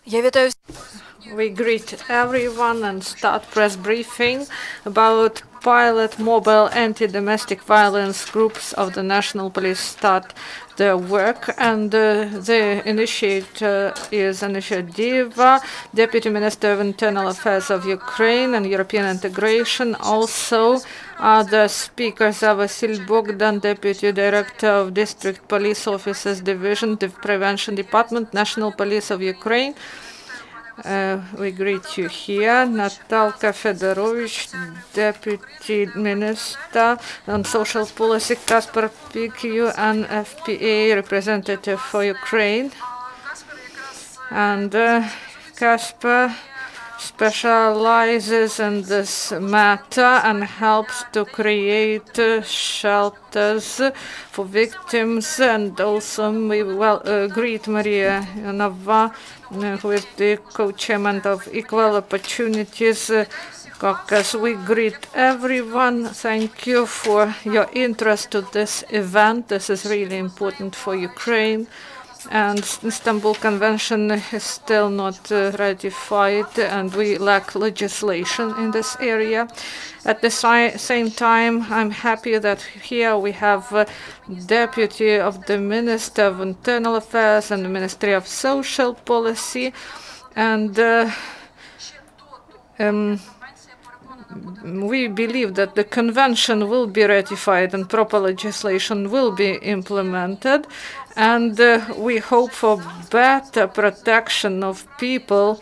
We greet everyone and start press briefing about pilot mobile anti-domestic violence groups of the National Police start their work, and the initiator is Anastasia Deeva, Deputy Minister of Internal Affairs of Ukraine and European Integration. Also, other speakers are Vasyl Bogdan, Deputy Director of District Police Officers Division, the Prevention Department, National Police of Ukraine. We greet you here. Natalka Fedorovich, Deputy Minister on Social Policy, Caspar, UNFPA representative for Ukraine. And Caspar specializes in this matter and helps to create shelters for victims. And also we greet Maria Ionova, who is the co-chairman of Equal Opportunities Caucus. We greet everyone. Thank you for your interest to this event. This is really important for Ukraine. And Istanbul Convention is still not ratified, and we lack legislation in this area. At the same time, I'm happy that here we have Deputy of the Minister of Internal Affairs and the Ministry of Social Policy, and we believe that the convention will be ratified and proper legislation will be implemented, and we hope for better protection of people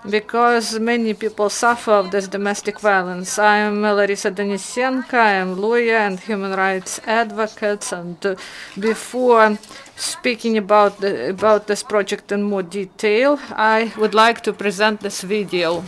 because many people suffer of this domestic violence. I am Larysa Denysenko, I am lawyer and human rights advocate, and before speaking about this project in more detail, I would like to present this video.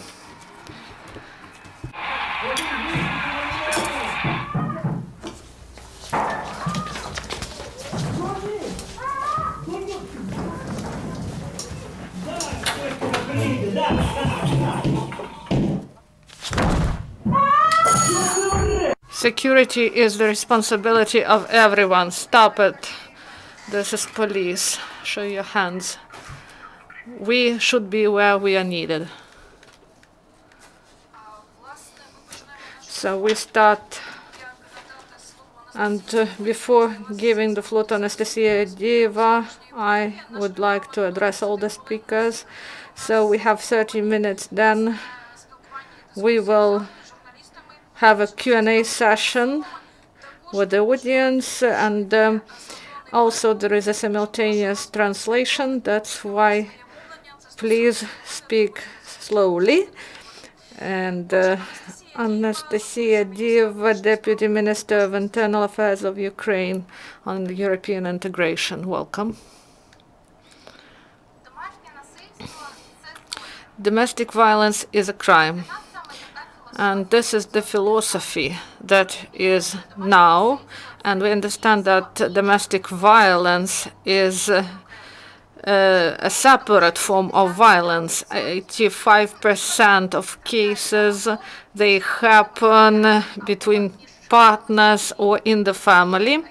Security is the responsibility of everyone. Stop it. This is police. Show your hands. We should be where we are needed. So we start. And before giving the floor to Anastasia Deeva, I would like to address all the speakers. So we have 30 minutes, then we will have a Q&A session with the audience, and also there is a simultaneous translation. That's why please speak slowly. And Anastasia Deeva, Deputy Minister of Internal Affairs of Ukraine on European integration. Welcome. Domestic violence is a crime. And this is the philosophy that is now. And we understand that domestic violence is a separate form of violence. 85% of cases, they happen between partners or in the family.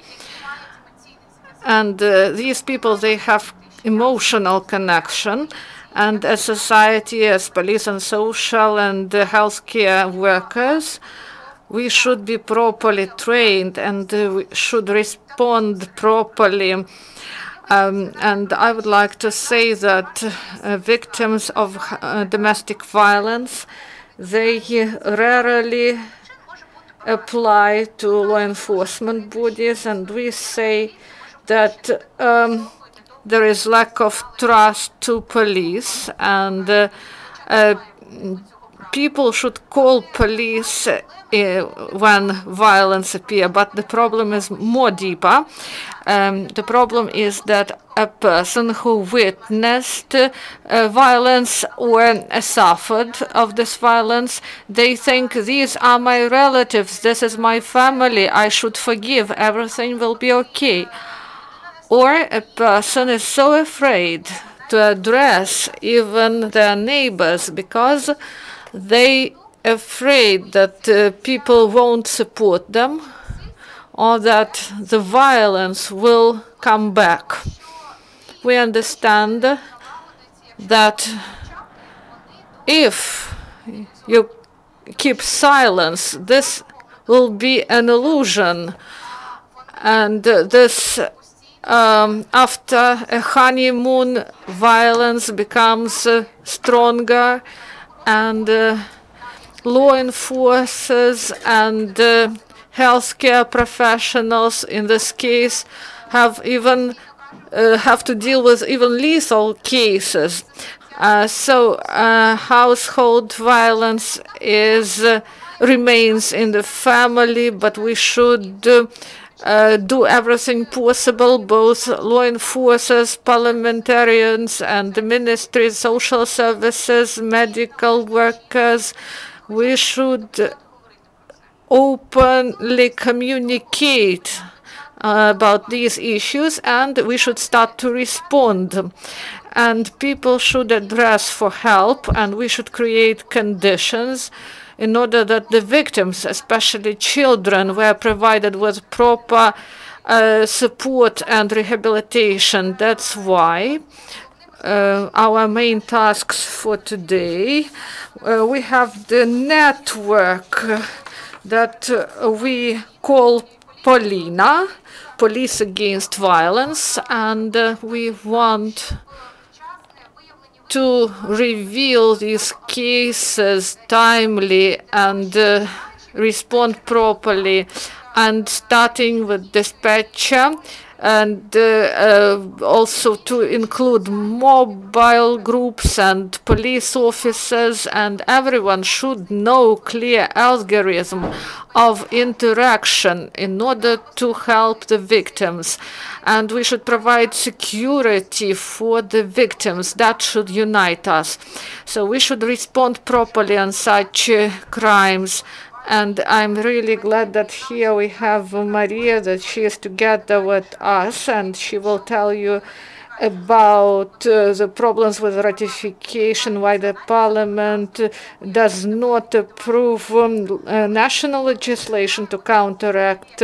And these people, they have emotional connection. And as society, as police and social and healthcare workers, we should be properly trained and we should respond properly. And I would like to say that victims of domestic violence, they rarely apply to law enforcement bodies, and we say that there is lack of trust to police, and people should call police when violence appears, but the problem is more deeper. The problem is that a person who witnessed violence or suffered of this violence, they think these are my relatives, this is my family, I should forgive, everything will be okay. Or a person is so afraid to address even their neighbors because they afraid that people won't support them or that the violence will come back. We understand that if you keep silence, this will be an illusion. And this, after a honeymoon, violence becomes stronger, and law enforcers and healthcare professionals, in this case, have to deal with even lethal cases. So household violence remains in the family, but we should do everything possible, both law enforcers, parliamentarians, and the ministry, social services, medical workers. We should openly communicate about these issues, and we should start to respond. And people should address for help, and we should create conditions in order that the victims, especially children, were provided with proper support and rehabilitation. That's why our main tasks for today, we have the network that we call Felina, Police Against Violence, and we want to reveal these cases timely and respond properly, and starting with dispatcher, and also to include mobile groups and police officers, and everyone should know clear algorithm of interaction in order to help the victims. And we should provide security for the victims. That should unite us. So we should respond properly on such crimes. And I'm really glad that here we have Maria, that she is together with us, and she will tell you about the problems with ratification, why the parliament does not approve national legislation to counteract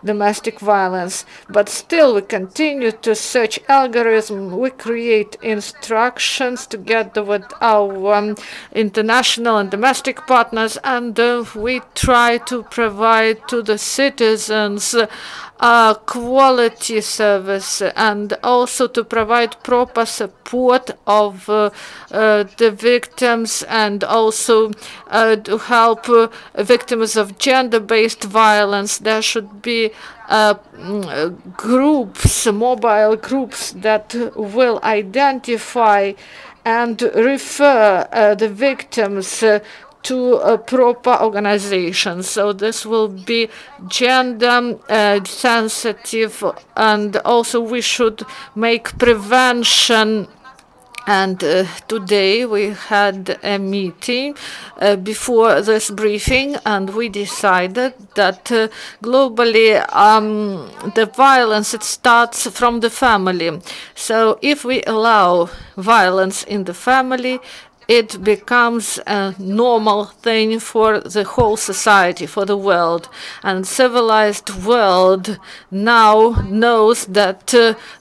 domestic violence. But still, we continue to search algorithms. We create instructions together with our international and domestic partners, and we try to provide to the citizens quality service, and also to provide proper support of the victims, and also to help victims of gender-based violence. There should be groups, mobile groups, that will identify and refer the victims to proper organizations. So this will be gender sensitive, and also we should make prevention. And today we had a meeting before this briefing, and we decided that globally the violence, it starts from the family. So if we allow violence in the family, it becomes a normal thing for the whole society, for the world. And civilized world now knows that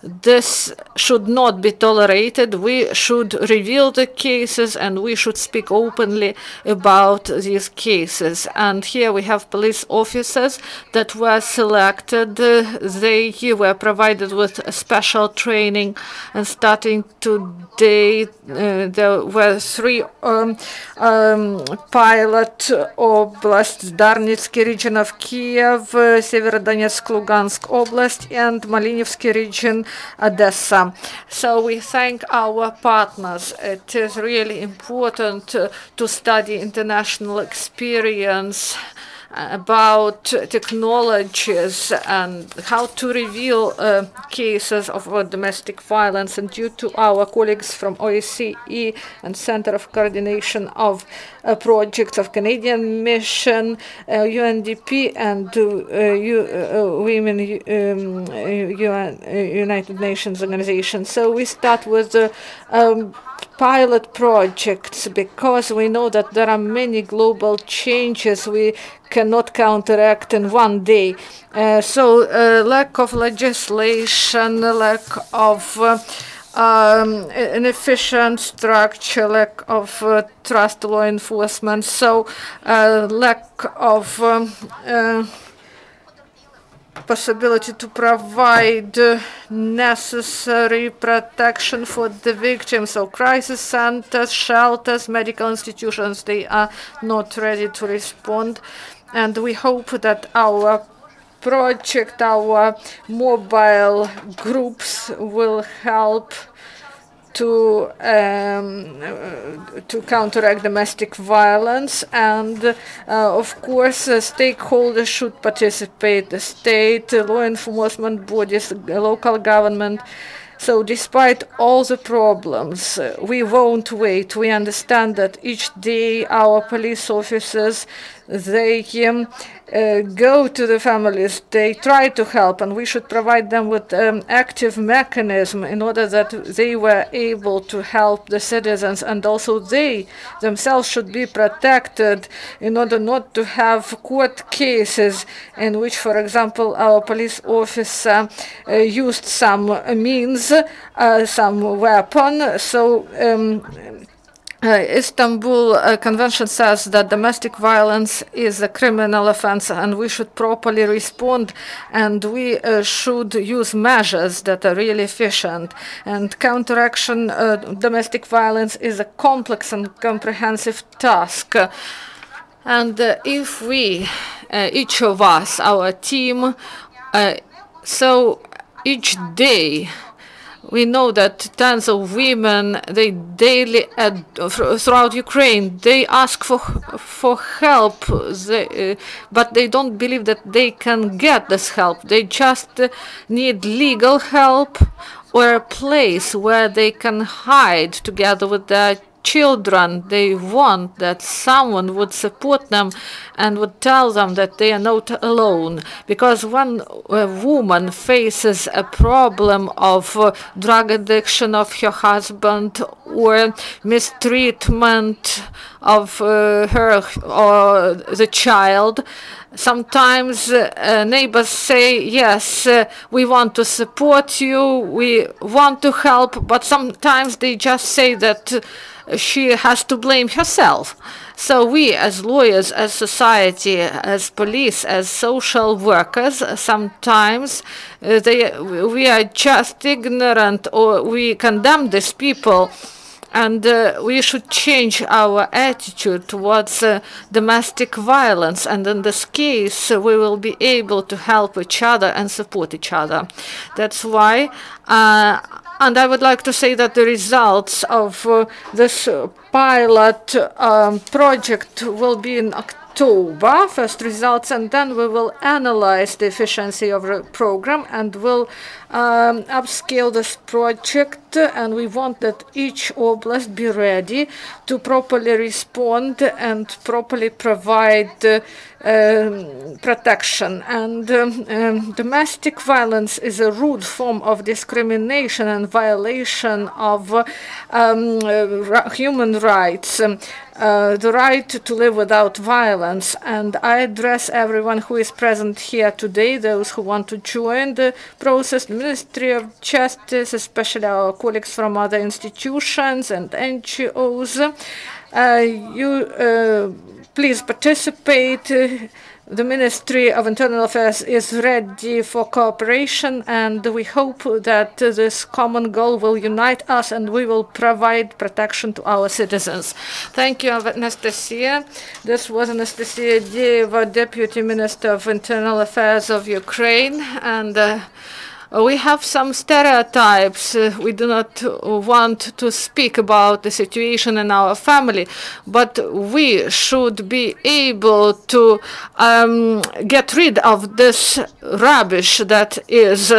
this should not be tolerated. We should reveal the cases, and we should speak openly about these cases. And here we have police officers that were selected. They were provided with special training, and starting today there were 3 pilot oblasts: Darnitsky region of Kiev, Severodonetsk, Lugansk Oblast, and Malinivsky region, Odessa. So we thank our partners. It is really important to study international experience about technologies and how to reveal cases of domestic violence. And due to our colleagues from OSCE and Center of Coordination of Projects of Canadian Mission, UNDP, and Women United Nations Organization. So we start with pilot projects, because we know that there are many global changes we cannot counteract in one day. So lack of legislation, lack of inefficient structure, lack of trust law enforcement, so lack of possibility to provide necessary protection for the victims. So crisis centers, shelters, medical institutions, they are not ready to respond. And we hope that our project, our mobile groups will help to counteract domestic violence, and of course stakeholders should participate: the state, law enforcement bodies, local government. So despite all the problems, we won't wait. We understand that each day our police officers, they go to the families, they try to help, and we should provide them with active mechanism in order that they were able to help the citizens, and also they themselves should be protected in order not to have court cases in which, for example, our police officer used some means, some weapon. So Istanbul Convention says that domestic violence is a criminal offense, and we should properly respond, and we should use measures that are really efficient. And counteraction domestic violence is a complex and comprehensive task. And if we, each of us, our team, so each day, we know that tens of women, they daily, throughout Ukraine, they ask for help, but they don't believe that they can get this help. They just need legal help or a place where they can hide together with their children. They want that someone would support them and would tell them that they are not alone. Because when a woman faces a problem of drug addiction of her husband or mistreatment of her or the child, sometimes neighbors say, yes, we want to support you, we want to help, but sometimes they just say that she has to blame herself. So we as lawyers, as society, as police, as social workers, sometimes we are just ignorant, or we condemn these people. And we should change our attitude towards domestic violence. And in this case, we will be able to help each other and support each other. That's why, and I would like to say that the results of this pilot project will be in October, first results, and then we will analyze the efficiency of the program and will upscale this project, and we want that each oblast be ready to properly respond and properly provide protection. And domestic violence is a rude form of discrimination and violation of human rights. The right to live without violence. And I address everyone who is present here today, those who want to join the process, the Ministry of Justice, especially our colleagues from other institutions and NGOs. Please participate. The Ministry of Internal Affairs is ready for cooperation, and we hope that this common goal will unite us and we will provide protection to our citizens. Thank you, Anastasia. This was Anastasia Deeva, Deputy Minister of Internal Affairs of Ukraine, and we have some stereotypes. We do not want to speak about the situation in our family, but we should be able to get rid of this rubbish that is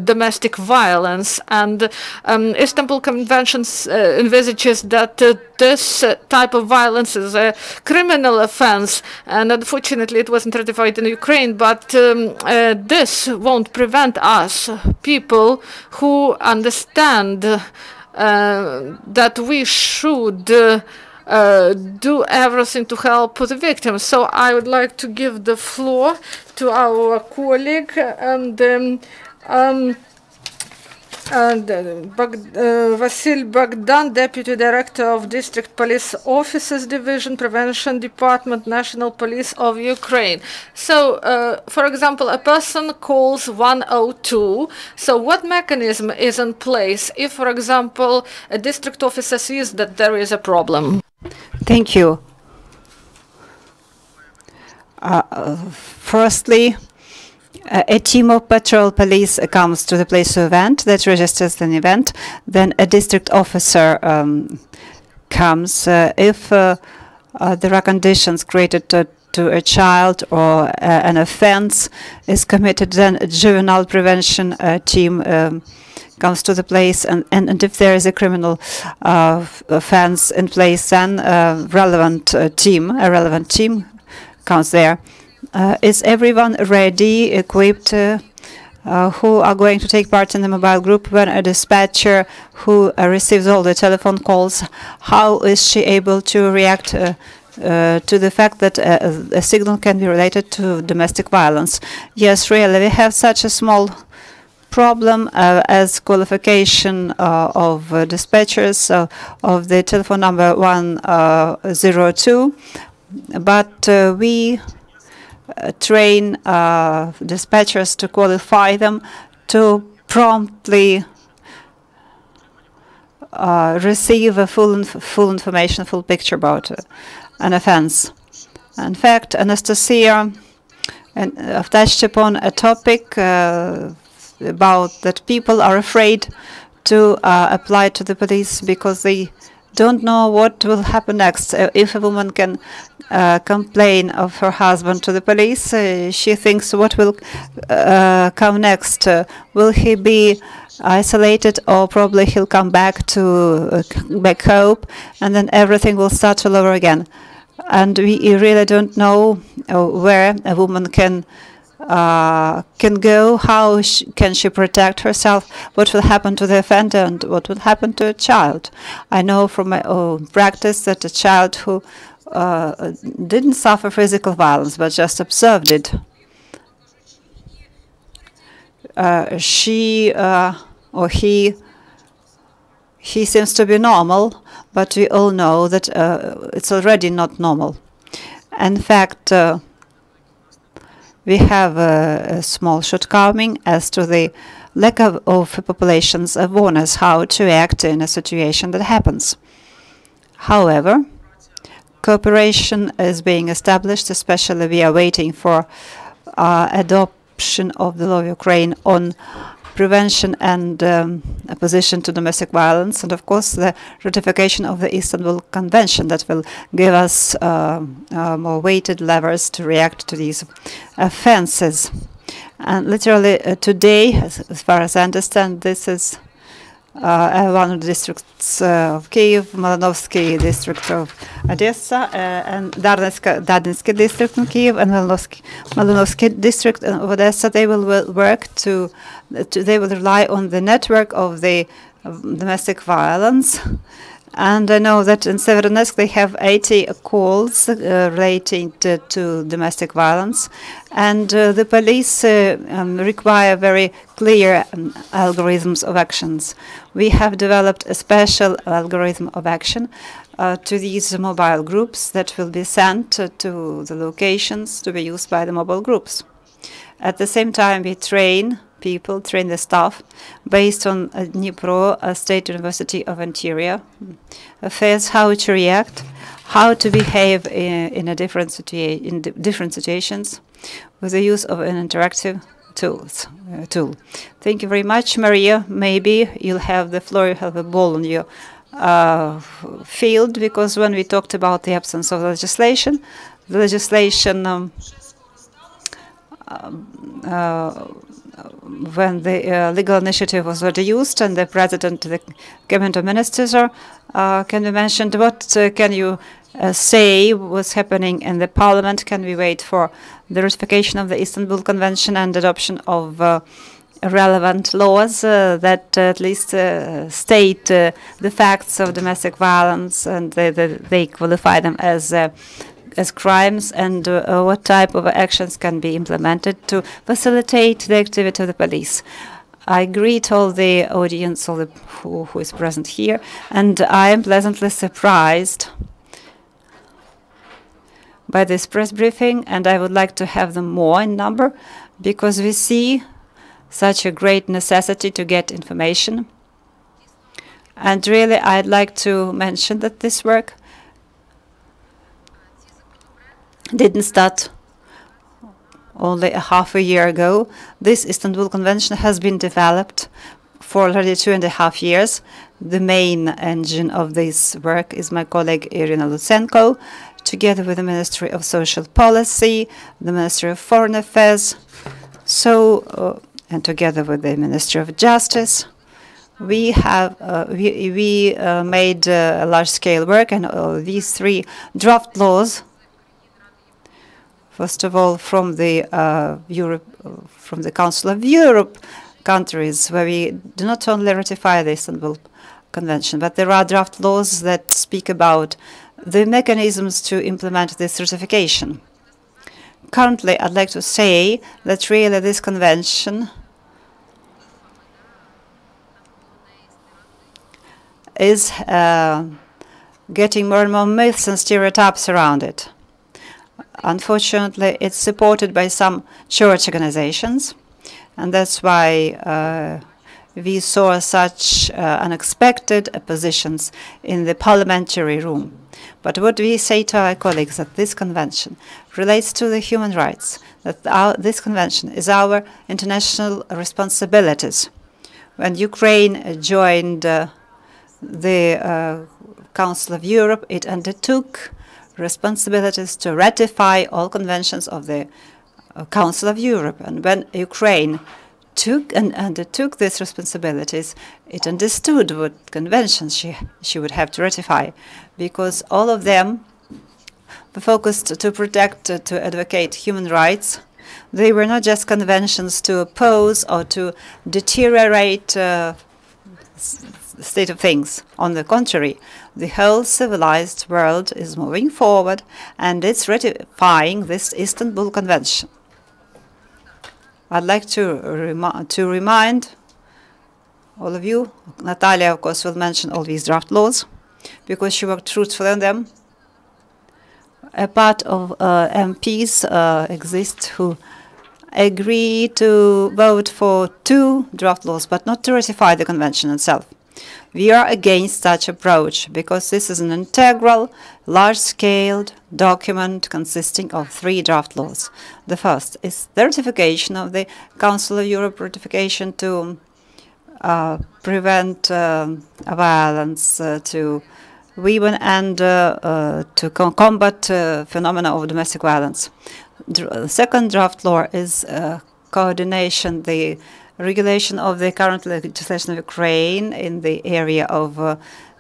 domestic violence. And Istanbul Convention envisages that this type of violence is a criminal offense, and unfortunately it wasn't ratified in Ukraine, but this won't prevent us, people who understand that we should do everything to help the victims. So I would like to give the floor to our colleague, and And Vasyl Bogdan, Deputy Director of District Police Officers Division, Prevention Department, National Police of Ukraine. So, for example, a person calls 102. So what mechanism is in place if, for example, a district officer sees that there is a problem? Thank you. Firstly, a team of patrol police comes to the place of event that registers an event. Then a district officer comes. If there are conditions created to a child or an offense is committed, then a juvenile prevention team comes to the place. And if there is a criminal offense in place, then a relevant team comes there. Is everyone ready, equipped, who are going to take part in the mobile group when a dispatcher who receives all the telephone calls, how is she able to react to the fact that a signal can be related to domestic violence? Yes, really, we have such a small problem as qualification of dispatchers of the telephone number 102, but we train dispatchers to qualify them to promptly receive a full information, full picture about an offense. In fact, Anastasia touched upon a topic about that people are afraid to apply to the police because they don't know what will happen next. If a woman can complain of her husband to the police, she thinks what will come next. Will he be isolated, or probably he'll come back home, and then everything will start all over again. And we really don't know where a woman can go, how can she protect herself, what will happen to the offender, and what will happen to a child. I know from my own practice that a child who didn't suffer physical violence but just observed it, she or he seems to be normal, but we all know that it's already not normal. In fact, we have a small shortcoming as to the lack of population's awareness how to act in a situation that happens. However, cooperation is being established, especially we are waiting for adoption of the law of Ukraine on prevention and opposition to domestic violence, and of course the ratification of the Istanbul Convention that will give us more weighted levers to react to these offenses. And literally today, as far as I understand, this is one of the districts of Kyiv, Malinovsky district of Odessa, and Darnitsky district in Kyiv, and Malinovsky district of Odessa. They will work they will rely on the network of the domestic violence. And I know that in Severodonetsk they have 80 calls relating to domestic violence, and the police require very clear algorithms of actions. We have developed a special algorithm of action to these mobile groups that will be sent to the locations to be used by the mobile groups. At the same time, we train the staff based on Dnipro State University of Interior Affairs, how to react, how to behave in different situations with the use of an interactive tool. Thank you very much, Maria. Maybe you'll have the floor, you have a ball on your field, because when we talked about the absence of legislation, the legislation when the legal initiative was reduced and the president, the cabinet of ministers can be mentioned. What can you say was happening in the parliament? Can we wait for the ratification of the Istanbul Convention and adoption of relevant laws that at least state the facts of domestic violence, and they qualify them as crimes, and what type of actions can be implemented to facilitate the activity of the police? I greet all the audience, all the who is present here, and I am pleasantly surprised by this press briefing, and I would like to have them more in number, because we see such a great necessity to get information. And really, I'd like to mention that this work didn't start only a half a year ago. This Istanbul Convention has been developed for already 2.5 years. The main engine of this work is my colleague Larysa Denysenko, together with the Ministry of Social Policy, the Ministry of Foreign Affairs, and together with the Ministry of Justice. We have made large-scale work, and these 3 draft laws. First of all, from the from the Council of Europe countries, where we do not only ratify the Istanbul Convention, but there are draft laws that speak about the mechanisms to implement this ratification. Currently, I'd like to say that really this convention is getting more and more myths and stereotypes around it. Unfortunately, it's supported by some church organizations, and that's why we saw such unexpected oppositions in the parliamentary room. But what we say to our colleagues that this convention relates to the human rights, that this convention is our international responsibilities. When Ukraine joined the Council of Europe, it undertook responsibilities to ratify all conventions of the Council of Europe. And when Ukraine undertook these responsibilities, it understood what conventions she would have to ratify, because all of them were focused to protect, to advocate human rights. They were not just conventions to oppose or to deteriorate state of things. On the contrary, the whole civilized world is moving forward, and it's ratifying this Istanbul Convention. I'd like to remind all of you, Natalia, of course, will mention all these draft laws, because she worked truthfully on them. A part of MPs exist who agree to vote for 2 draft laws, but not to ratify the convention itself. We are against such approach, because this is an integral, large-scale document consisting of 3 draft laws. The first is the ratification of the Council of Europe ratification to prevent violence to women and to combat phenomena of domestic violence. The second draft law is coordination, the regulation of the current legislation of Ukraine in the area of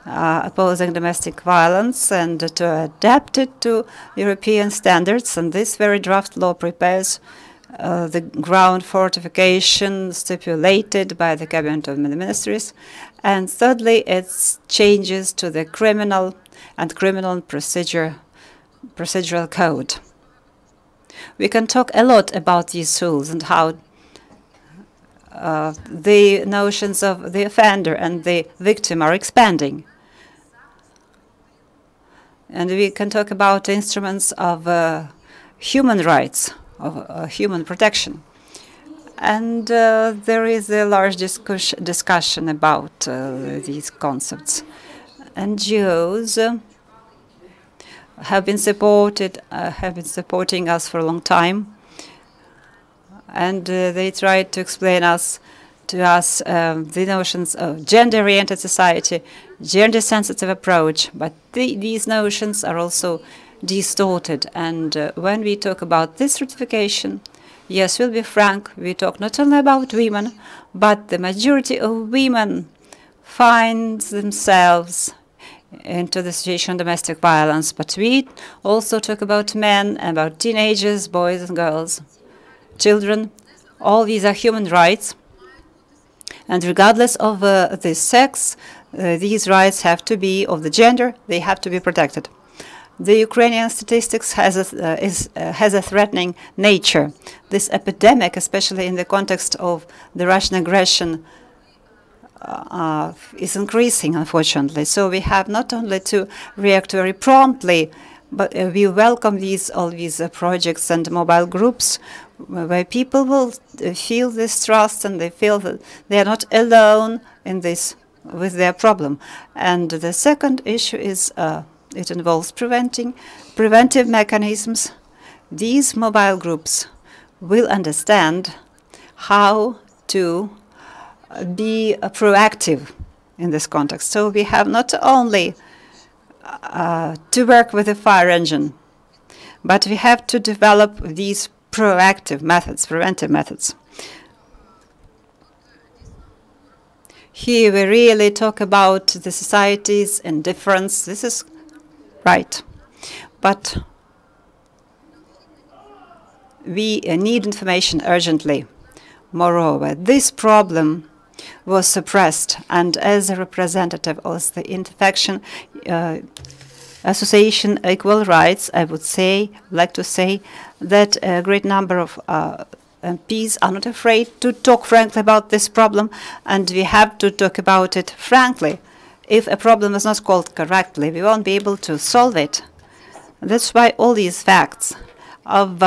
opposing domestic violence, and to adapt it to European standards. And this very draft law prepares the ground for ratification stipulated by the Cabinet of the Ministries. And thirdly, it's changes to the criminal and criminal procedural code. We can talk a lot about these rules and how the notions of the offender and the victim are expanding. And we can talk about instruments of human rights, of human protection. And there is a large discussion about these concepts. NGOs have been supporting us for a long time, and they tried to explain to us the notions of gender-oriented society, gender-sensitive approach, but these notions are also distorted. And when we talk about this ratification, yes, we'll be frank, we talk not only about women, but the majority of women find themselves into the situation of domestic violence. But we also talk about men, about teenagers, boys and girls, children. All these are human rights. And regardless of the sex, these rights have to be, of the gender, they have to be protected. The Ukrainian statistics has a threatening nature. This epidemic, especially in the context of the Russian aggression, is increasing, unfortunately. So we have not only to react very promptly, but we welcome all these projects and mobile groups where people will feel this trust and they feel that they are not alone in this with their problem. And the second issue is it involves preventive mechanisms. These mobile groups will understand how to be proactive in this context. So we have not only to work with the fire engine, but we have to develop these proactive methods, preventive methods. Here we really talk about the society's indifference. This is right. But we need information urgently. Moreover, this problem was suppressed, and as a representative of the Infection Association Equal Rights, I would like to say that a great number of MPs are not afraid to talk frankly about this problem, and we have to talk about it frankly. If a problem is not called correctly, we won't be able to solve it. That's why all these facts of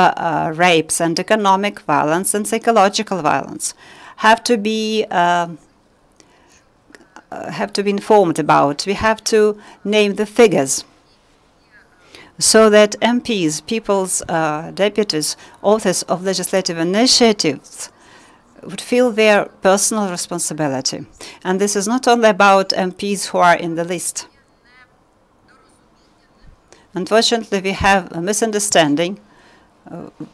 rapes and economic violence and psychological violence have to be informed about. We have to name the figures so that MPs, people's deputies, authors of legislative initiatives would feel their personal responsibility. And this is not only about MPs who are in the list. Unfortunately, we have a misunderstanding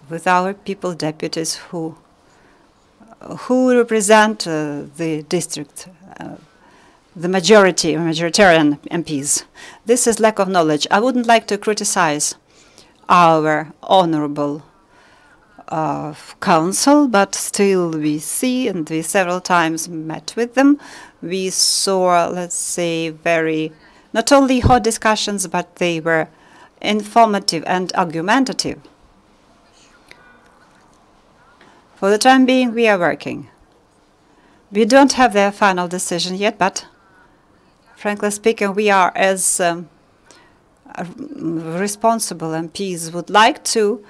with our people deputies who represent the district, the majoritarian MPs. This is lack of knowledge. I wouldn't like to criticize our honorable council, but still we see, and we several times met with them, we saw, let's say, not only hot discussions, but they were informative and argumentative. For the time being, we are working. We don't have the final decision yet, but frankly speaking, we are, as responsible MPs, would like to.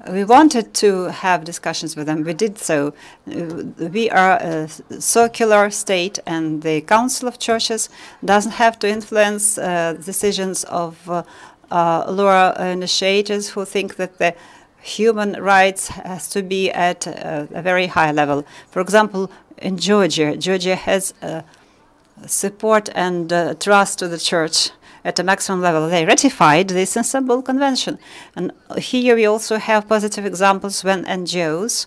We wanted to have discussions with them. We did so. We are a circular state, and the Council of Churches doesn't have to influence decisions of lower initiators who think that the human rights has to be at a very high level. For example, in Georgia has support and trust to the church at a maximum level. They ratified this Istanbul Convention. And here we also have positive examples when NGOs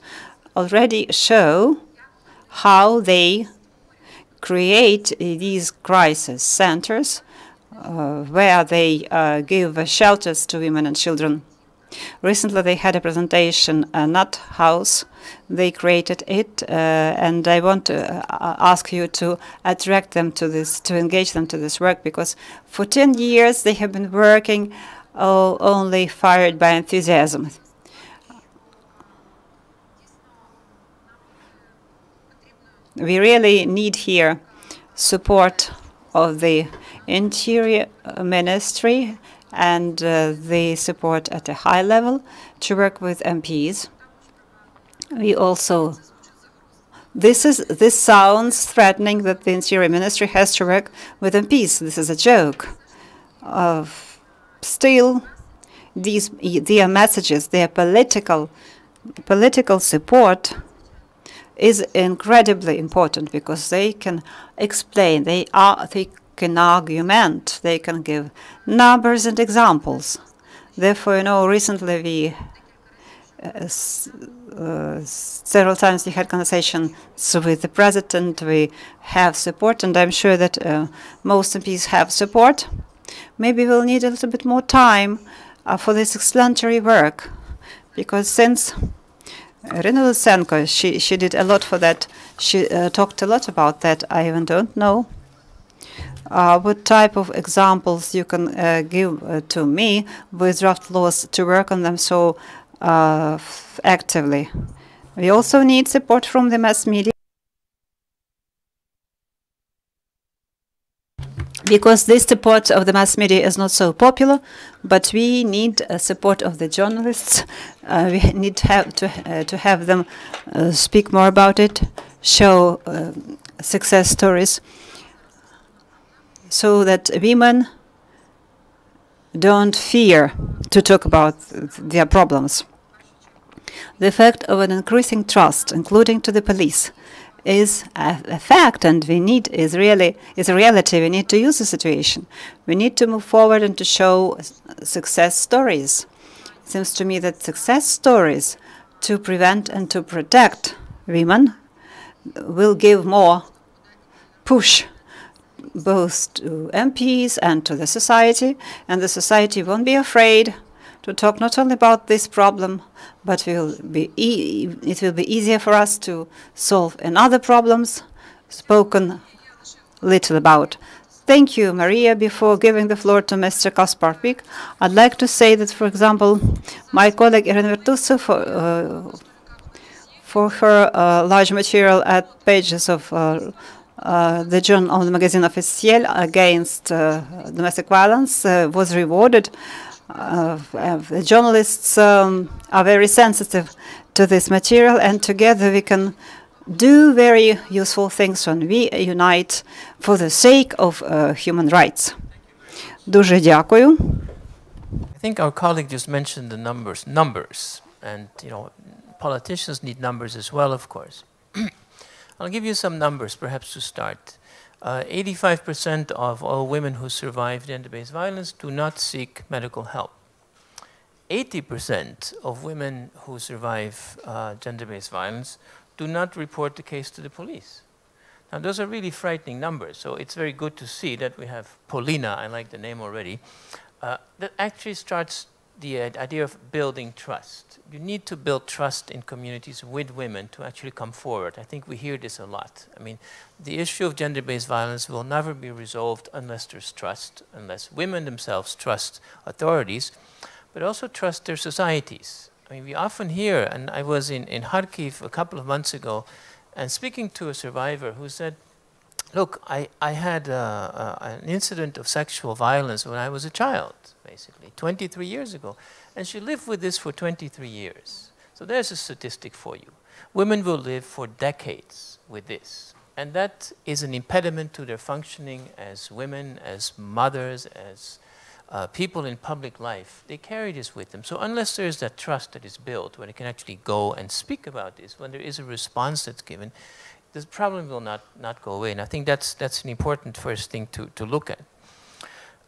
already show how they create these crisis centers where they give shelters to women and children. Recently, they had a presentation, Nut House. They created it, and I want to ask you to attract them to this, to engage them to this work, because for 10 years they have been working only fired by enthusiasm. We really need here support of the Interior Ministry and the support at a high level to work with MPs. We also, this sounds threatening that the Interior Ministry has to work with MPs. This is a joke. Still, their messages, their political support is incredibly important, because they can explain, they can argument, they can give numbers and examples. Therefore, recently we several times we had conversations with the president. We have support, and I'm sure that most MPs have support. Maybe we'll need a little bit more time for this explanatory work, because since Larysa Denysenko, she did a lot for that. She talked a lot about that. I even don't know what type of examples you can give to me with draft laws to work on them so actively. We also need support from the mass media, because this support of the mass media is not so popular, but we need support of the journalists. We need to have them speak more about it, show success stories, so that women don't fear to talk about their problems. The fact of an increasing trust, including to the police, is a fact, and is a reality. We need to use the situation. We need to move forward and to show success stories. It seems to me that success stories to prevent and to protect women will give more push both to MPs and to the society, and the society won't be afraid to talk not only about this problem, but it will be easier for us to solve another problems spoken little about. Thank you, Maria. Before giving the floor to Mr. Caspar, I'd like to say that, for example, my colleague Irina Vertusu, for her large material at pages of the journal of the magazine Officiel against domestic violence was rewarded. The journalists are very sensitive to this material, and together we can do very useful things when we unite for the sake of human rights. Дуже дякую. I think our colleague just mentioned the numbers, and politicians need numbers as well, of course. I'll give you some numbers, perhaps to start. 85% of all women who survive gender-based violence do not seek medical help. 80% of women who survive gender-based violence do not report the case to the police. Now, those are really frightening numbers, so it's very good to see that we have Felina, I like the name already, that actually starts the idea of building trust. You need to build trust in communities with women to actually come forward. I think we hear this a lot. I mean, the issue of gender-based violence will never be resolved unless there's trust, unless women themselves trust authorities, but also trust their societies. I mean, we often hear, and I was in Kharkiv a couple of months ago, and speaking to a survivor who said, look, I had an incident of sexual violence when I was a child, basically, 23 years ago. And she lived with this for 23 years. So there's a statistic for you. Women will live for decades with this. And that is an impediment to their functioning as women, as mothers, as people in public life. They carry this with them. So unless there is that trust that is built, when they can actually go and speak about this, when there is a response that's given, this problem will not go away. And I think that's an important first thing to look at.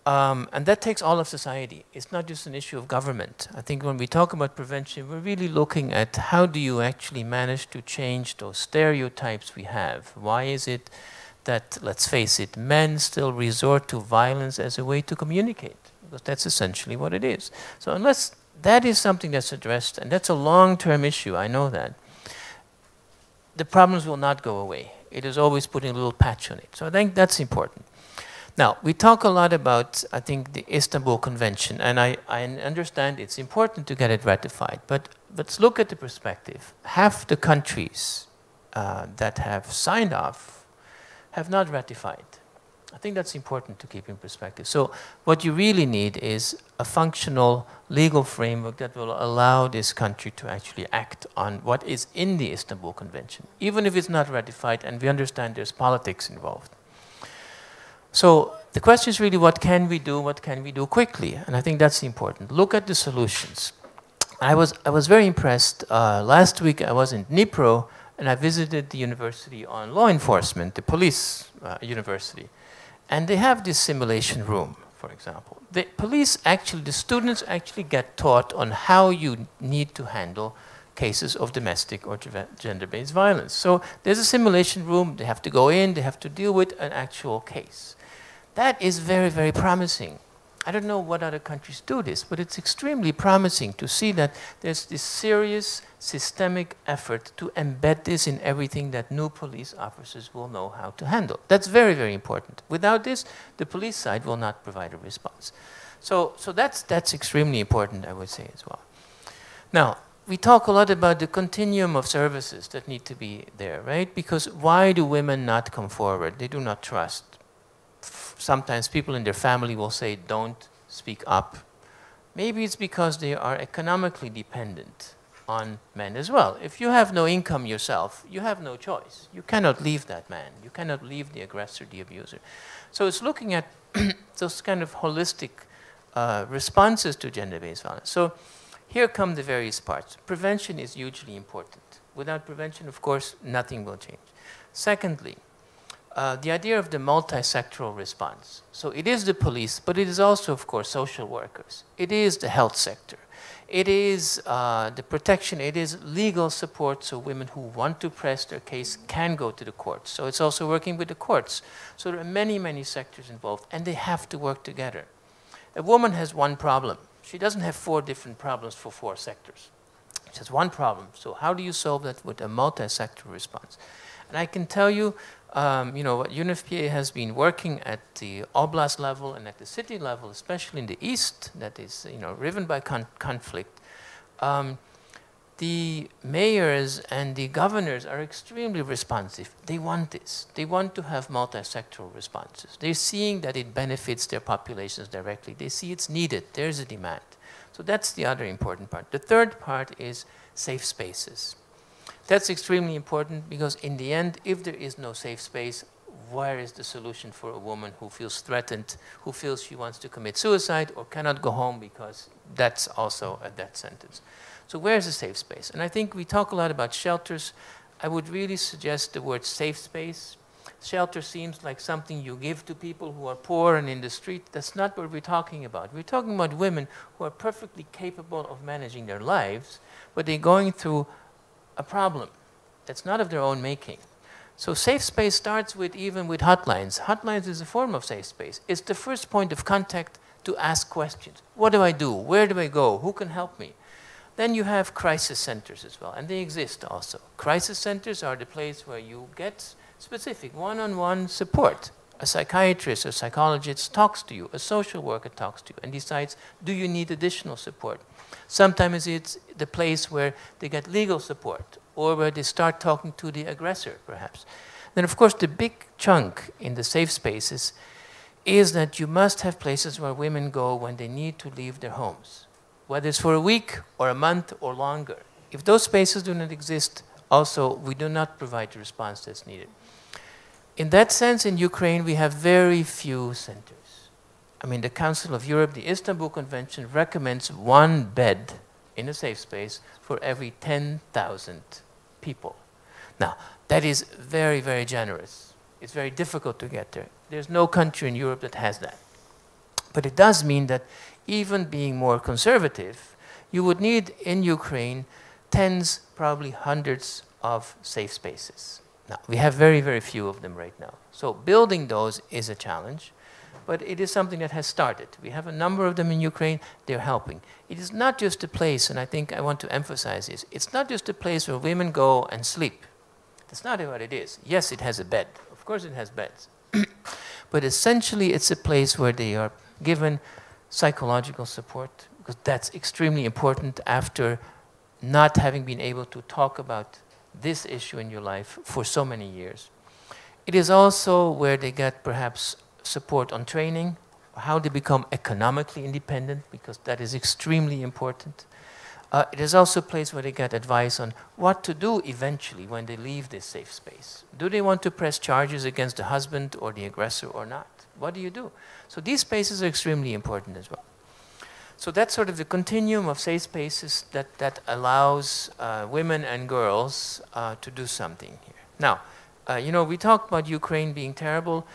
And that takes all of society. It's not just an issue of government. I think when we talk about prevention, we're really looking at how do you actually manage to change those stereotypes we have. Why is it that, let's face it, men still resort to violence as a way to communicate? Because that's essentially what it is. So unless that is something that's addressed, and that's a long-term issue, I know that, the problems will not go away. It is always putting a little patch on it. So I think that's important. Now, we talk a lot about, I think, the Istanbul Convention, and I understand it's important to get it ratified, but let's look at the perspective. Half the countries that have signed off have not ratified. I think that's important to keep in perspective. So what you really need is a functional legal framework that will allow this country to actually act on what is in the Istanbul Convention, even if it's not ratified, and we understand there's politics involved. So the question is really, what can we do quickly? And I think that's important. Look at the solutions. I was very impressed. Last week I was in Dnipro, and I visited the University on Law Enforcement, the police university. And they have this simulation room, for example. The students actually get taught on how you need to handle cases of domestic or gender-based violence. So there's a simulation room, they have to go in, they have to deal with an actual case. That is very, very promising. I don't know what other countries do this, but it's extremely promising to see that there's this serious systemic effort to embed this in everything that new police officers will know how to handle. That's very, very important. Without this, the police side will not provide a response. So that's extremely important, I would say, as well. Now, we talk a lot about the continuum of services that need to be there, right? Because why do women not come forward? They do not trust. Sometimes people in their family will say, don't speak up. Maybe it's because they are economically dependent on men as well. If you have no income yourself, you have no choice. You cannot leave that man. You cannot leave the aggressor, the abuser. So it's looking at those kind of holistic responses to gender-based violence. So here come the various parts. Prevention is hugely important. Without prevention, of course, nothing will change. Secondly, the idea of the multi-sectoral response. So it is the police, but it is also, of course, social workers. It is the health sector. It is the protection. It is legal support, so women who want to press their case can go to the courts. So it's also working with the courts. So there are many, many sectors involved, and they have to work together. A woman has one problem. She doesn't have 4 different problems for 4 sectors. She has one problem. So how do you solve that with a multi-sectoral response? And I can tell you, you know, what UNFPA has been working at the oblast level and at the city level, especially in the east, that is, you know, riven by conflict. The mayors and the governors are extremely responsive. They want this. They want to have multi-sectoral responses. They're seeing that it benefits their populations directly. They see it's needed. There's a demand. So that's the other important part. The third part is safe spaces. That's extremely important because in the end, if there is no safe space, where is the solution for a woman who feels threatened, who feels she wants to commit suicide or cannot go home because that's also a death sentence? So where's the safe space? And I think we talk a lot about shelters. I would really suggest the word safe space. Shelter seems like something you give to people who are poor and in the street. That's not what we're talking about. We're talking about women who are perfectly capable of managing their lives, but they're going through a problem that's not of their own making. So safe space starts with even with hotlines. Hotlines is a form of safe space. It's the first point of contact to ask questions. What do I do? Where do I go? Who can help me? Then you have crisis centers as well, and they exist also. Crisis centers are the place where you get specific one-on-one support. A psychiatrist or psychologist talks to you, a social worker talks to you, and decides, do you need additional support? Sometimes it's the place where they get legal support, or where they start talking to the aggressor, perhaps. Then, of course, the big chunk in the safe spaces is that you must have places where women go when they need to leave their homes, whether it's for a week or a month or longer. If those spaces do not exist, also, we do not provide the response that's needed. In that sense, in Ukraine, we have very few centers. I mean, the Council of Europe, the Istanbul Convention, recommends 1 bed in a safe space for every 10,000 people. Now, that is very, very generous. It's very difficult to get there. There's no country in Europe that has that. But it does mean that even being more conservative, you would need in Ukraine tens, probably hundreds of safe spaces. Now, we have very, very few of them right now. So building those is a challenge, but it is something that has started. We have a number of them in Ukraine. They're helping. It is not just a place, and I think I want to emphasize this, it's not just a place where women go and sleep. That's not what it is. Yes, it has a bed. Of course it has beds. But essentially, it's a place where they are given psychological support, because that's extremely important after not having been able to talk about this issue in your life for so many years. It is also where they get perhaps support on training, how they become economically independent, because that is extremely important. It is also a place where they get advice on what to do eventually when they leave this safe space. Do they want to press charges against the husband or the aggressor or not? What do you do? So these spaces are extremely important as well. So that's sort of the continuum of safe spaces that allows women and girls to do something here. Now, you know, we talk about Ukraine being terrible.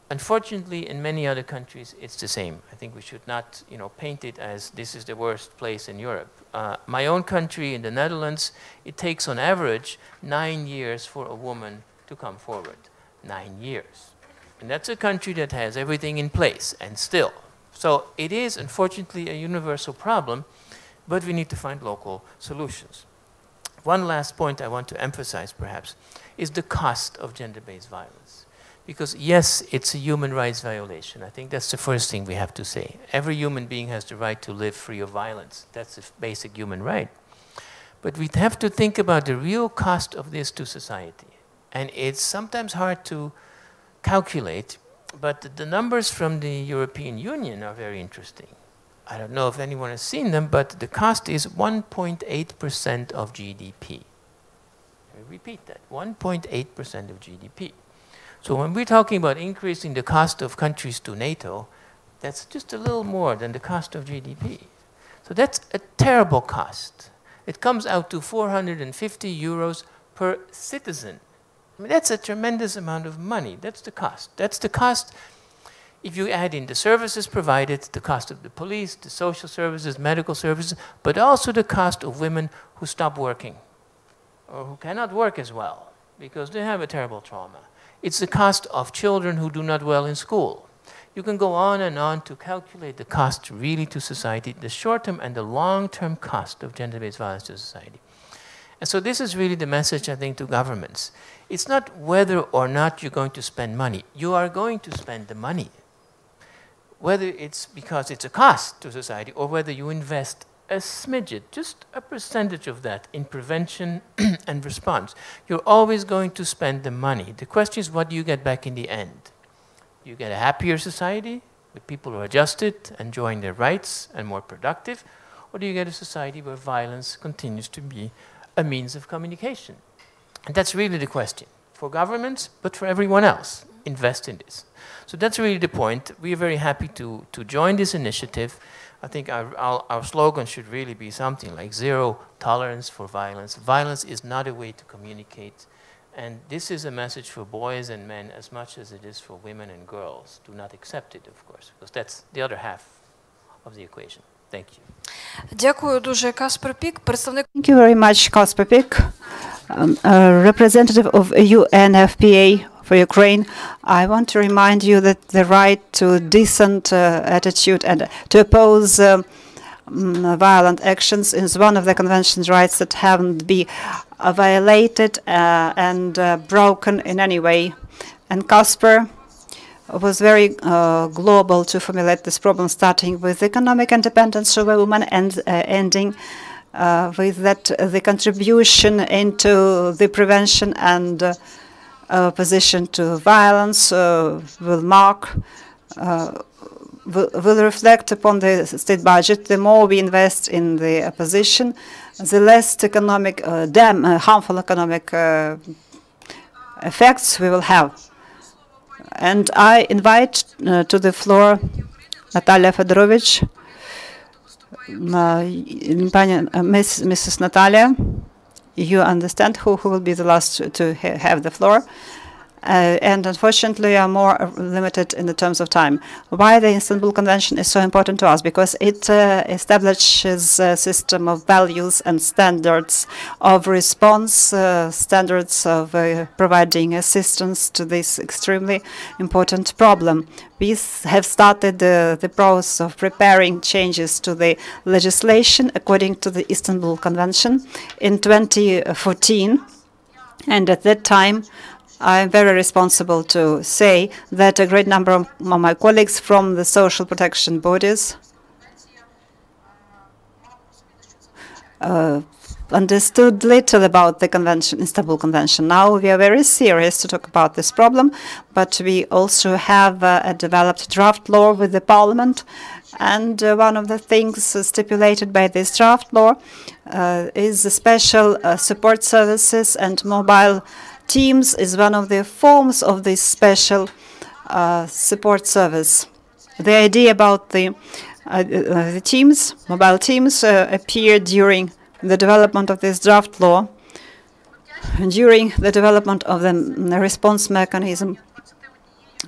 Unfortunately, in many other countries, it's the same. I think we should not, you know, paint it as this is the worst place in Europe. My own country, in the Netherlands, it takes on average 9 years for a woman to come forward. 9 years. And that's a country that has everything in place, and still So it is, unfortunately, a universal problem, but we need to find local solutions. One last point I want to emphasize, perhaps, is the cost of gender-based violence. Because yes, it's a human rights violation. I think that's the first thing we have to say. Every human being has the right to live free of violence. That's a basic human right. But we have to think about the real cost of this to society. And it's sometimes hard to calculate, but the numbers from the European Union are very interesting. I don't know if anyone has seen them, but the cost is 1.8% of GDP. I repeat that, 1.8% of GDP. So when we're talking about increasing the cost of countries to NATO, that's just a little more than the cost of GDP. So that's a terrible cost. It comes out to 450 euros per citizen. I mean, that's a tremendous amount of money. That's the cost. That's the cost if you add in the services provided, the cost of the police, the social services, medical services, but also the cost of women who stop working or who cannot work as well because they have a terrible trauma. It's the cost of children who do not well in school. You can go on and on to calculate the cost really to society, the short-term and the long-term cost of gender-based violence to society. And so this is really the message, I think, to governments. It's not whether or not you're going to spend money. You are going to spend the money. Whether it's because it's a cost to society or whether you invest a smidget, just a percentage of that in prevention and response, you're always going to spend the money. The question is, what do you get back in the end? Do you get a happier society with people who are adjusted, enjoying their rights and more productive? Or do you get a society where violence continues to be a means of communication? And that's really the question for governments, but for everyone else. Invest in this. So that's really the point. We are very happy to join this initiative. I think our slogan should really be something like zero tolerance for violence. Violence is not a way to communicate. And this is a message for boys and men as much as it is for women and girls. Do not accept it, of course, because that's the other half of the equation. Thank you. Дякую дуже, Каспар Пік, представник. Thank you very much, Caspar Pik, representative of UNFPA for Ukraine. I want to remind you that the right to decent attitude and to oppose violent actions is one of the convention's rights that haven't been violated and broken in any way. And Caspar was very global to formulate this problem, starting with economic independence of a woman and ending with that the contribution into the prevention and opposition to violence will reflect upon the state budget. The more we invest in the opposition, the less economic harmful economic effects we will have. And I invite to the floor Natalia Fedorovich, Mrs. Natalia. You understand who will be the last to have the floor. And unfortunately, we are more limited in the terms of time. Why the Istanbul Convention is so important to us? Because it establishes a system of values and standards of response, standards of providing assistance to this extremely important problem. We have started the process of preparing changes to the legislation according to the Istanbul Convention in 2014. And at that time, I'm very responsible to say that a great number of my colleagues from the social protection bodies understood little about the convention, Istanbul Convention. Now we are very serious to talk about this problem, but we also have a developed draft law with the parliament. And one of the things stipulated by this draft law is the special support services, and mobile teams is one of the forms of this special support service. The idea about the teams, mobile teams, appeared during the development of this draft law, during the development of the response mechanism.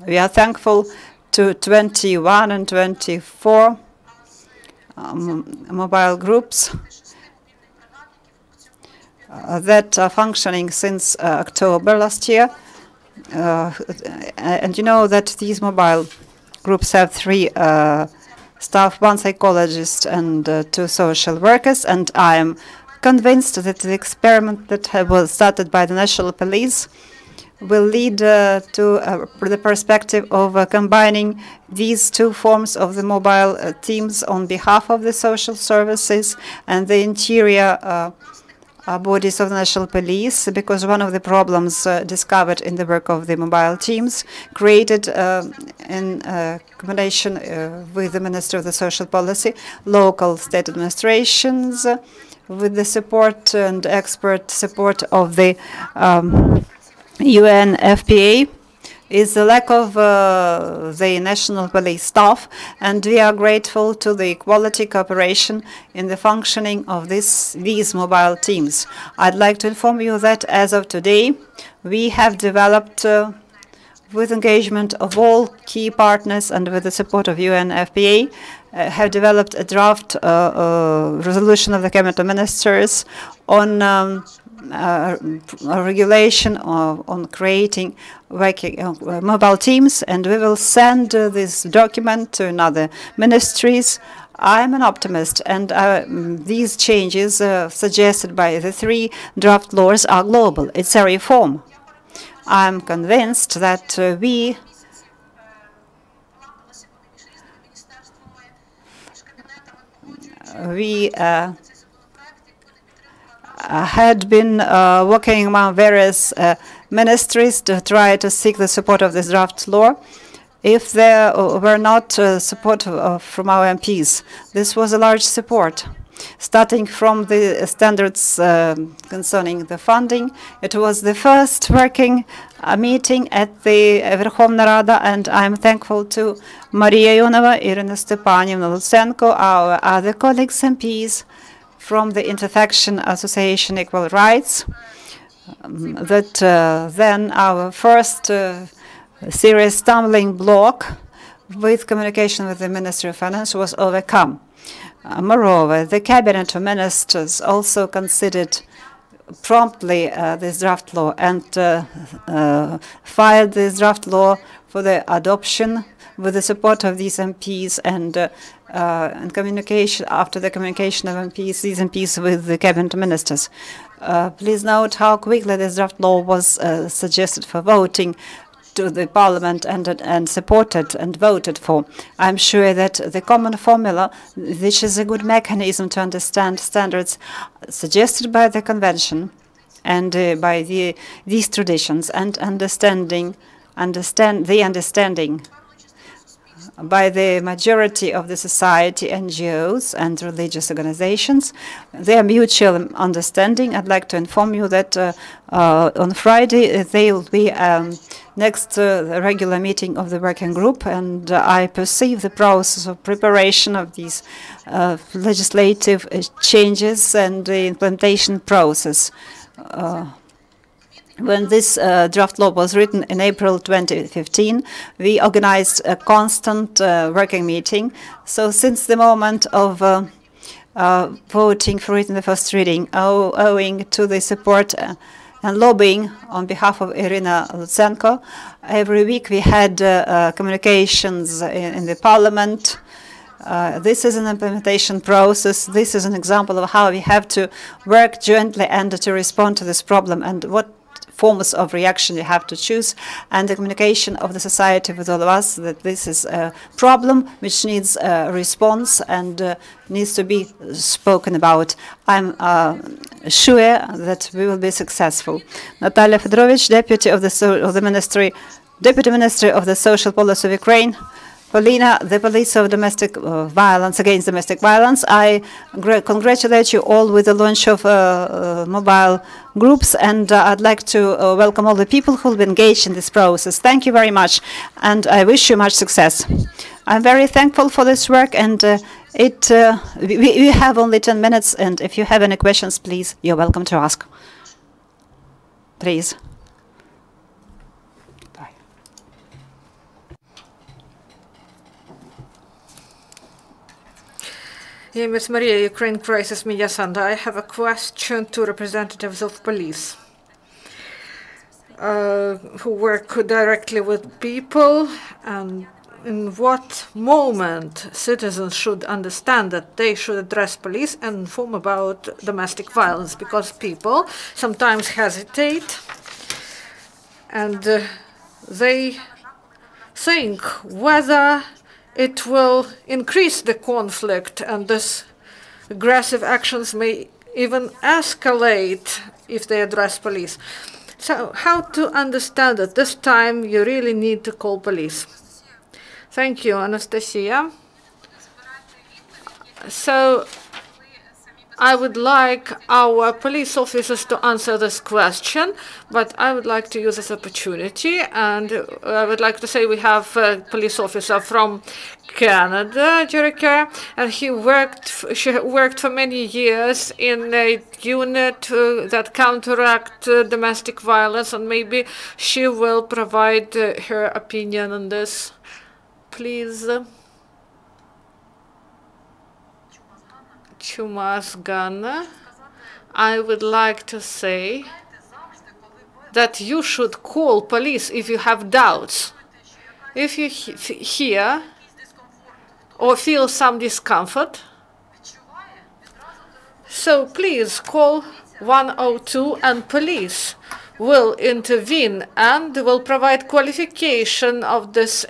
We are thankful to 21 and 24 mobile groups that are functioning since October last year. And you know that these mobile groups have three staff, 1 psychologist, and 2 social workers. And I am convinced that the experiment that was started by the National Police will lead to the perspective of combining these 2 forms of the mobile teams on behalf of the social services and the interior bodies of the National Police, because one of the problems discovered in the work of the mobile teams created in combination with the Minister of the Social Policy, local state administrations, with the support and expert support of the UNFPA, is the lack of the National Police staff, and we are grateful to the quality cooperation in the functioning of these mobile teams. I'd like to inform you that as of today, we have developed, with engagement of all key partners and with the support of UNFPA, have developed a draft resolution of the Cabinet of Ministers on a regulation on creating mobile teams, and we will send this document to other ministries. I'm an optimist, and these changes suggested by the 3 draft laws are global. It's a reform. I'm convinced that we had been working among various ministries to try to seek the support of this draft law if there were not support from our MPs. This was a large support. Starting from the standards concerning the funding, it was the first working meeting at the Verkhovna Rada, and I'm thankful to Maria Ionova, Irina Stepanivna Lutsenko, our other colleagues MPs from the Interfaction Association Equal Rights, that then our first serious stumbling block with communication with the Ministry of Finance was overcome. Moreover, the Cabinet of Ministers also considered promptly this draft law and filed this draft law for the adoption with the support of these MPs and communication after the communication of MPs, these MPs with the Cabinet Ministers. Please note how quickly this draft law was suggested for voting to the Parliament and supported and voted for. I'm sure that the common formula, which is a good mechanism to understand standards suggested by the Convention and by these traditions, and understanding by the majority of the society, NGOs and religious organizations, their mutual understanding. I'd like to inform you that on Friday there will be next regular meeting of the working group, and I perceive the process of preparation of these legislative changes and the implementation process. When this draft law was written in April 2015, we organized a constant working meeting. So since the moment of voting for it in the first reading, owing to the support and lobbying on behalf of Irina Lutsenko, every week we had communications in the Parliament. This is an implementation process. This is an example of how we have to work jointly and to respond to this problem, and what forms of reaction you have to choose, and the communication of the society with all of us that this is a problem which needs a response and needs to be spoken about. I'm sure that we will be successful. Natalia Fedorovich, Deputy of the Ministry, Deputy Ministry of the Social Policy of Ukraine. Felina, the Police of Domestic Violence Against Domestic Violence. I congratulate you all with the launch of mobile groups, and I'd like to welcome all the people who will be engaged in this process. Thank you very much, and I wish you much success. I'm very thankful for this work, and we have only 10 minutes, and if you have any questions, please, you're welcome to ask. Please. Name is Maria, Ukraine Crisis Media Center. I have a question to representatives of police who work directly with people and in what moment citizens should understand that they should address police and inform about domestic violence, because people sometimes hesitate and they think whether it will increase the conflict, and this aggressive actions may even escalate if they address police. So how to understand that this time you really need to call police? Thank you, Anastasia. So I would like our police officers to answer this question, but I would like to use this opportunity, and I would like to say we have a police officer from Canada, Jerica, and she worked for many years in a unit that counteract domestic violence, and maybe she will provide her opinion on this. Please. Chumasgana, I would like to say that you should call police if you have doubts. If you hear or feel some discomfort, so please call 102 and police will intervene and will provide qualification of this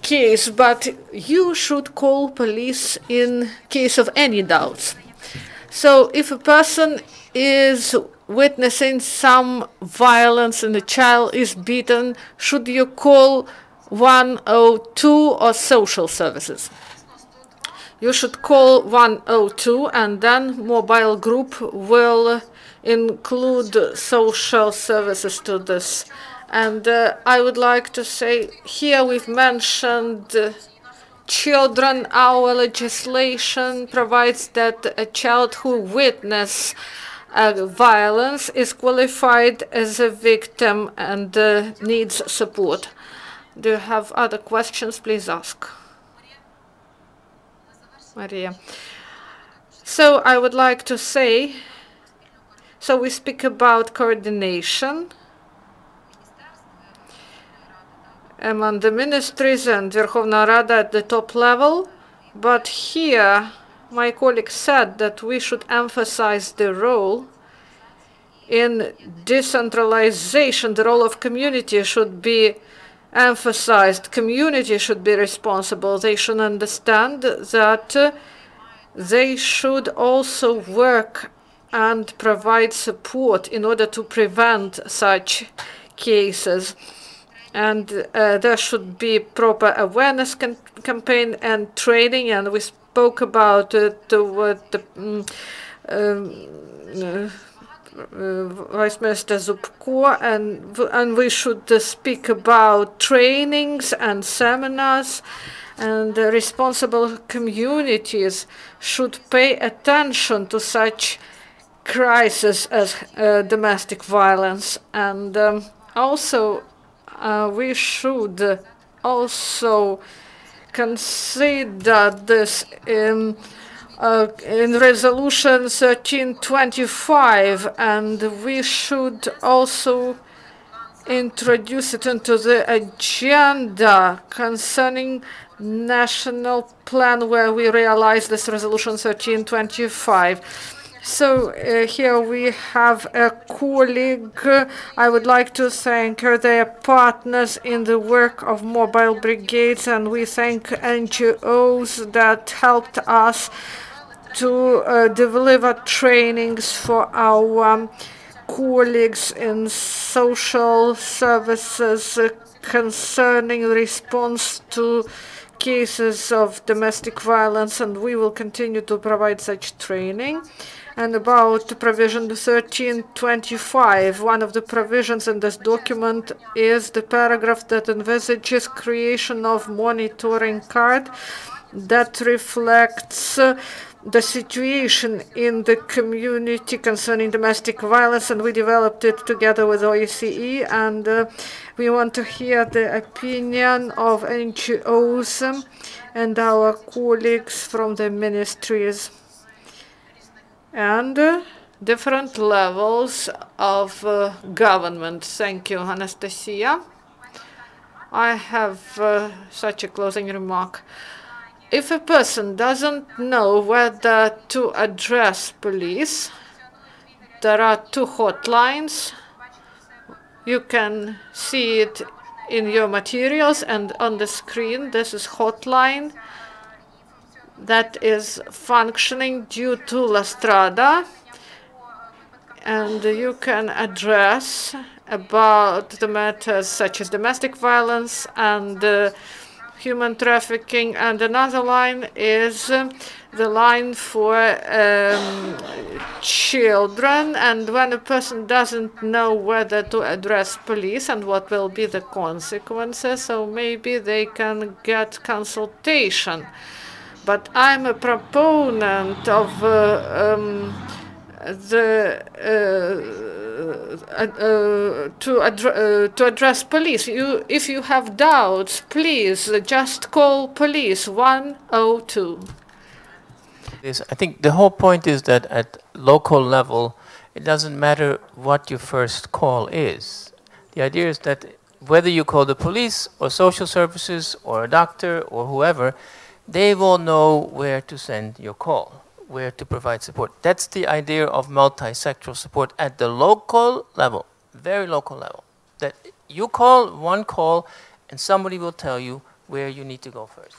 case, but you should call police in case of any doubts. So if a person is witnessing some violence and the child is beaten, should you call 102 or social services? You should call 102, and then mobile group will include social services to this. And I would like to say here we've mentioned children. Our legislation provides that a child who witnesses violence is qualified as a victim and needs support. Do you have other questions? Please ask. Maria. So I would like to say, so we speak about coordination among the ministries and Verkhovna Rada at the top level, but here my colleague said that we should emphasize the role in decentralization. The role of community should be emphasized. Community should be responsible. They should understand that they should also work and provide support in order to prevent such cases. And there should be proper awareness campaign and training, and we spoke about it with the Vice Minister Zubko, and we should speak about trainings and seminars, and responsible communities should pay attention to such crises as domestic violence, and also we should also consider this in Resolution 1325, and we should also introduce it into the agenda concerning national plan where we realize this Resolution 1325. So here we have a colleague. I would like to thank her. They are partners in the work of mobile brigades, and we thank NGOs that helped us to deliver trainings for our colleagues in social services concerning response to cases of domestic violence, and we will continue to provide such training. And about provision 1325, one of the provisions in this document is the paragraph that envisages creation of monitoring card that reflects the situation in the community concerning domestic violence, and we developed it together with OSCE, and we want to hear the opinion of NGOs and our colleagues from the ministries and different levels of government. Thank you, Anastasia. I have such a closing remark. If a person doesn't know whether to address police, there are 2 hotlines. You can see it in your materials and on the screen. This is hotline that is functioning due to La Strada, and you can address about the matters such as domestic violence and human trafficking. And another line is the line for children, and when a person doesn't know whether to address police and what will be the consequences, so maybe they can get consultation. But I'm a proponent of to address police. If you have doubts, please just call police 102. I think the whole point is that at local level, it doesn't matter what your first call is. The idea is that whether you call the police or social services or a doctor or whoever, they will know where to send your call, where to provide support. That's the idea of multi-sectoral support at the local level, very local level. That you call one call and somebody will tell you where you need to go first.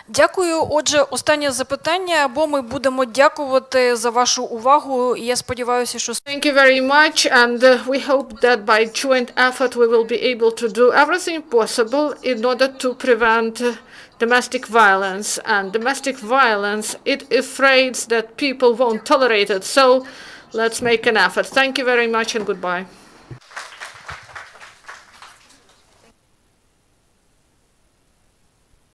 Дякую. Отже, останнє запитання, або ми будемо дякувати за вашу увагу. І я сподіваюся, що Thank you very much, and we hope that by joint effort we will be able to do everything possible in order to prevent domestic violence. And domestic violence, it afraid that people won't tolerate it. So let's make an effort. Thank you very much and goodbye.